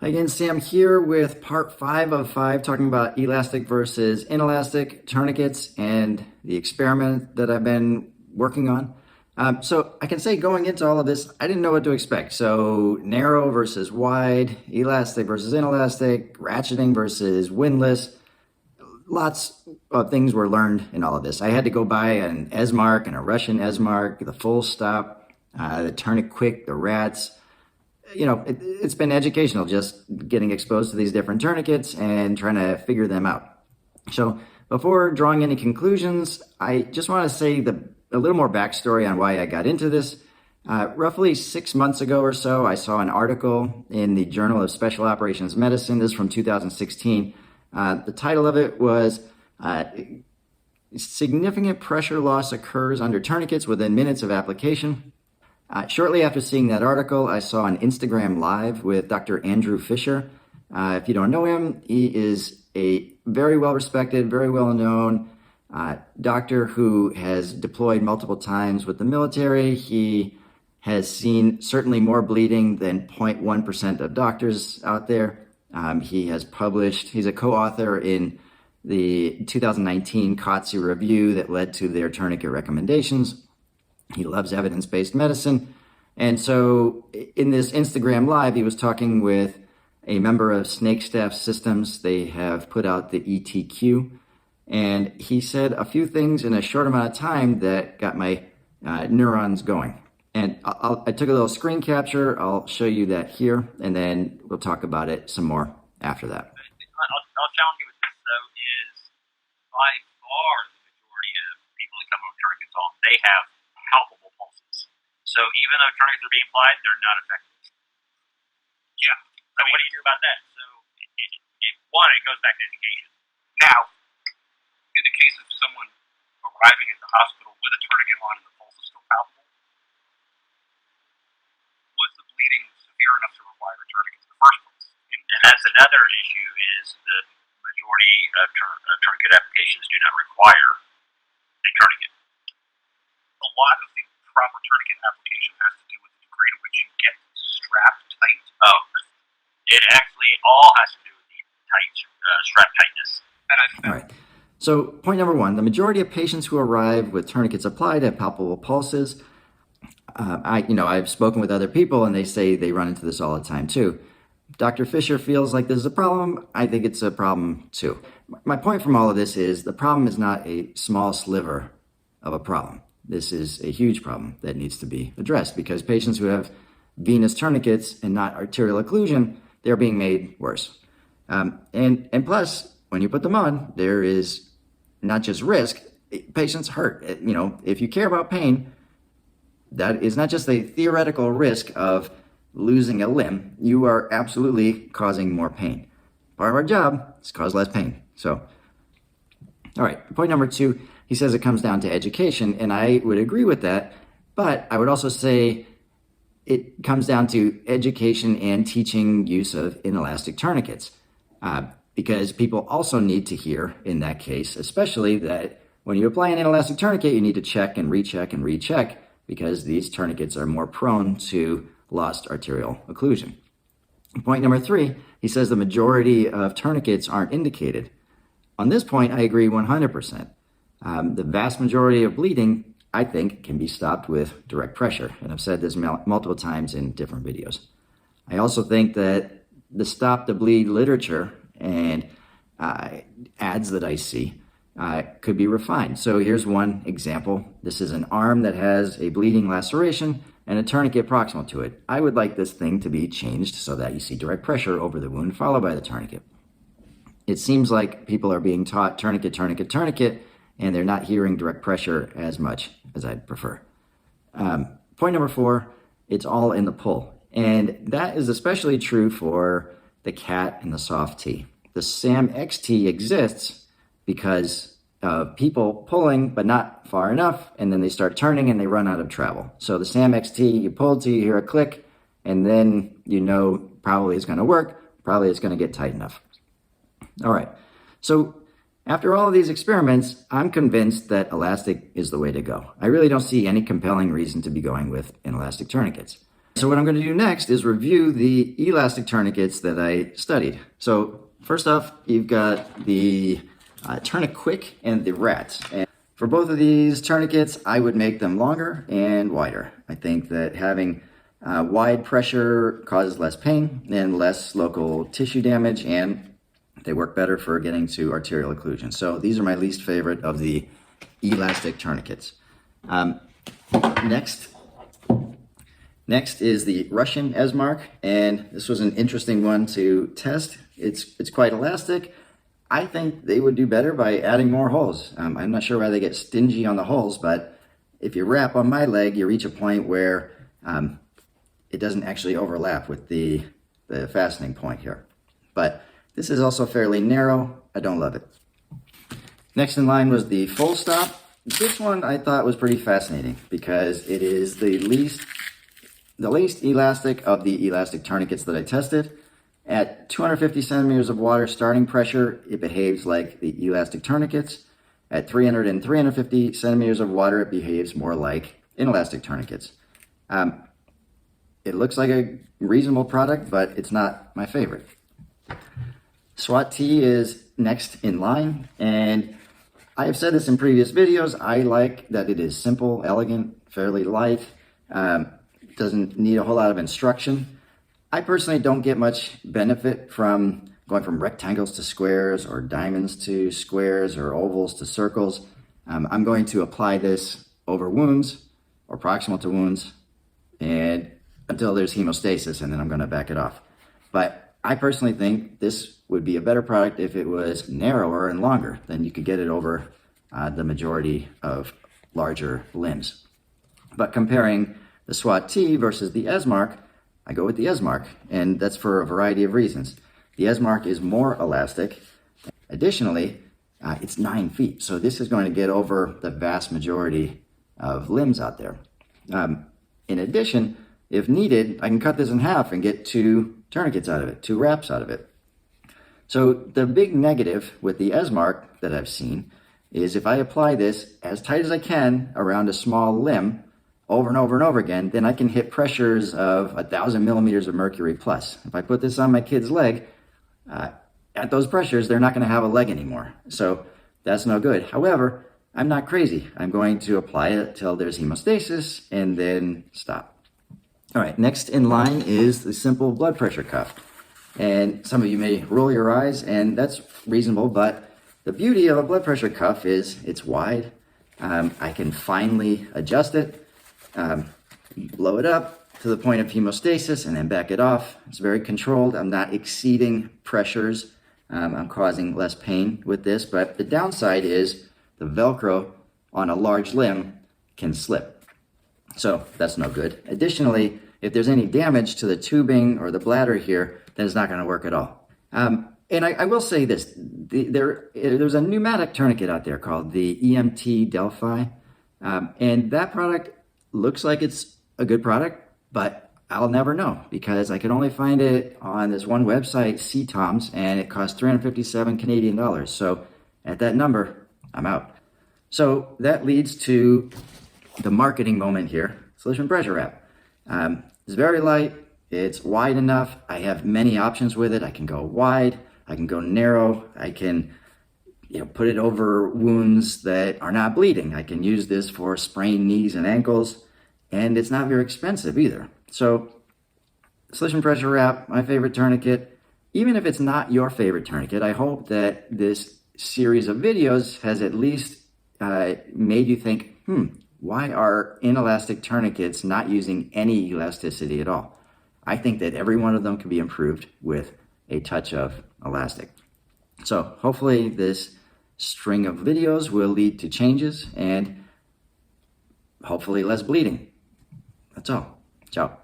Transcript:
Hi again, Sam here with part 5 of 5, talking about elastic versus inelastic tourniquets and the experiment that I've been working on. So I can say going into all of this, I didn't know what to expect. So narrow versus wide, elastic versus inelastic, ratcheting versus windlass. Lots of things were learned in all of this. I had to go buy an S-mark and a Russian S-mark, the full stop, the Tourniquet, the rats. It's been educational just getting exposed to these different tourniquets and trying to figure them out. So before drawing any conclusions, I just want to say a little more backstory on why I got into this. Roughly 6 months ago or so, I saw an article in the Journal of Special Operations Medicine. This is from 2016. The title of it was Significant Pressure Loss Occurs Under Tourniquets Within Minutes of Application. Shortly after seeing that article, I saw an Instagram Live with Dr. Andrew Fisher. If you don't know him, he is a very well-respected, very well-known doctor who has deployed multiple times with the military. He has seen certainly more bleeding than 0.1% of doctors out there. He has published, he's a co-author in the 2019 COTSI review that led to their tourniquet recommendations. He loves evidence-based medicine. And so in this Instagram Live, he was talking with a member of Snake Staff Systems. They have put out the ETQ. And he said a few things in a short amount of time that got my neurons going. And I took a little screen capture. I'll show you that here, and then we'll talk about it some more after that. I'll challenge you with this, though, is by far the majority of people that come with tourniquets on, they have palpable pulses. So even though tourniquets are being applied, they're not effective. Yeah. So what do you do about that? So it goes back to education. Now, in the case of someone arriving at the hospital with a tourniquet on and the pulse is still palpable, was the bleeding severe enough to require a tourniquet in the first place? And that's another issue, is the majority of tourniquet applications do not require a tourniquet. A lot of the proper tourniquet application has to do with the degree to which you get strapped tight. Oh, it actually all has to do with the tight strap tightness. And All right. So point number 1, the majority of patients who arrive with tourniquets applied have palpable pulses. I've spoken with other people and they say they run into this all the time too. Dr. Fisher feels like this is a problem. I think it's a problem too. My point from all of this is the problem is not a small sliver of a problem. This is a huge problem that needs to be addressed because patients who have venous tourniquets and not arterial occlusion, they're being made worse. And plus, when you put them on, there is not just risk, patients hurt. If you care about pain, that is not just a theoretical risk of losing a limb. You are absolutely causing more pain. Part of our job is to cause less pain. So, all right, point number 2, he says it comes down to education, and I would agree with that, but I would also say it comes down to education and teaching use of inelastic tourniquets, because people also need to hear in that case, especially that when you apply an inelastic tourniquet, you need to check and recheck and recheck, because these tourniquets are more prone to lost arterial occlusion. Point number 3, he says the majority of tourniquets aren't indicated. On this point, I agree 100%. The vast majority of bleeding, I think, can be stopped with direct pressure, and I've said this multiple times in different videos. I also think that the Stop the Bleed literature and ads that I see could be refined. So here's one example. This is an arm that has a bleeding laceration and a tourniquet proximal to it. I would like this thing to be changed so that you see direct pressure over the wound followed by the tourniquet. It seems like people are being taught tourniquet, tourniquet, tourniquet, and they're not hearing direct pressure as much as I'd prefer. Point number 4, it's all in the pull. And that is especially true for the CAT and the soft T. The SAM XT exists because of people pulling, but not far enough, and then they start turning and they run out of travel. So the SAM XT, you pull till you hear a click, and then you know probably it's going to work, probably it's going to get tight enough. All right, so after all of these experiments, I'm convinced that elastic is the way to go. I really don't see any compelling reason to be going with inelastic tourniquets. So what I'm going to do next is review the elastic tourniquets that I studied. So first off, you've got the Tourniquet and the Rat. And for both of these tourniquets, I would make them longer and wider. I think that having wide pressure causes less pain and less local tissue damage, and they work better for getting to arterial occlusion. So these are my least favorite of the elastic tourniquets. Next is the Russian Esmark, and this was an interesting one to test. It's quite elastic. I think they would do better by adding more holes. I'm not sure why they get stingy on the holes, but if you wrap on my leg, you reach a point where it doesn't actually overlap with the fastening point here. But this is also fairly narrow. I don't love it. Next in line was the Full Stop. This one I thought was pretty fascinating because it is the least elastic of the elastic tourniquets that I tested. At 250 centimeters of water starting pressure, it behaves like the elastic tourniquets. At 300 and 350 centimeters of water, it behaves more like inelastic tourniquets. It looks like a reasonable product, but it's not my favorite. SWAT T is next in line, and I have said this in previous videos. I like that it is simple, elegant, fairly light, doesn't need a whole lot of instruction. I personally don't get much benefit from going from rectangles to squares or diamonds to squares or ovals to circles. I'm going to apply this over wounds or proximal to wounds and until there's hemostasis, and then I'm going to back it off. But I personally think this would be a better product if it was narrower and longer. Then you could get it over the majority of larger limbs. But comparing the SWAT T versus the Esmark, I go with the Esmark, and that's for a variety of reasons. The Esmark is more elastic. Additionally, it's 9 feet, so this is going to get over the vast majority of limbs out there. In addition, if needed, I can cut this in half and get 2 tourniquets out of it, 2 wraps out of it. So the big negative with the Esmark that I've seen is if I apply this as tight as I can around a small limb over and over and over again, then I can hit pressures of 1,000 millimeters of mercury plus. If I put this on my kid's leg, at those pressures, they're not going to have a leg anymore. So that's no good. However, I'm not crazy. I'm going to apply it till there's hemostasis and then stop. All right, next in line is the simple blood pressure cuff. And some of you may roll your eyes, and that's reasonable, but the beauty of a blood pressure cuff is it's wide. I can finely adjust it, blow it up to the point of hemostasis, and then back it off. It's very controlled. I'm not exceeding pressures. I'm causing less pain with this, but the downside is the Velcro on a large limb can slip. So that's no good. Additionally, if there's any damage to the tubing or the bladder here, then it's not going to work at all. And I will say this, there's a pneumatic tourniquet out there called the EMT Delphi, and that product looks like it's a good product, but I'll never know because I can only find it on this one website, CTOMS, and it costs 357 Canadian dollars. So at that number, I'm out. So that leads to the marketing moment here, Slishman Pressure Wrap. It's very light, it's wide enough, I have many options with it. I can go wide, I can go narrow, I can put it over wounds that are not bleeding. I can use this for sprained knees and ankles, and it's not very expensive either. So Slishman Pressure Wrap, my favorite tourniquet. Even if it's not your favorite tourniquet, I hope that this series of videos has at least made you think, why are inelastic tourniquets not using any elasticity at all? I think that every one of them can be improved with a touch of elastic. So hopefully this string of videos will lead to changes and hopefully less bleeding. That's all. Ciao.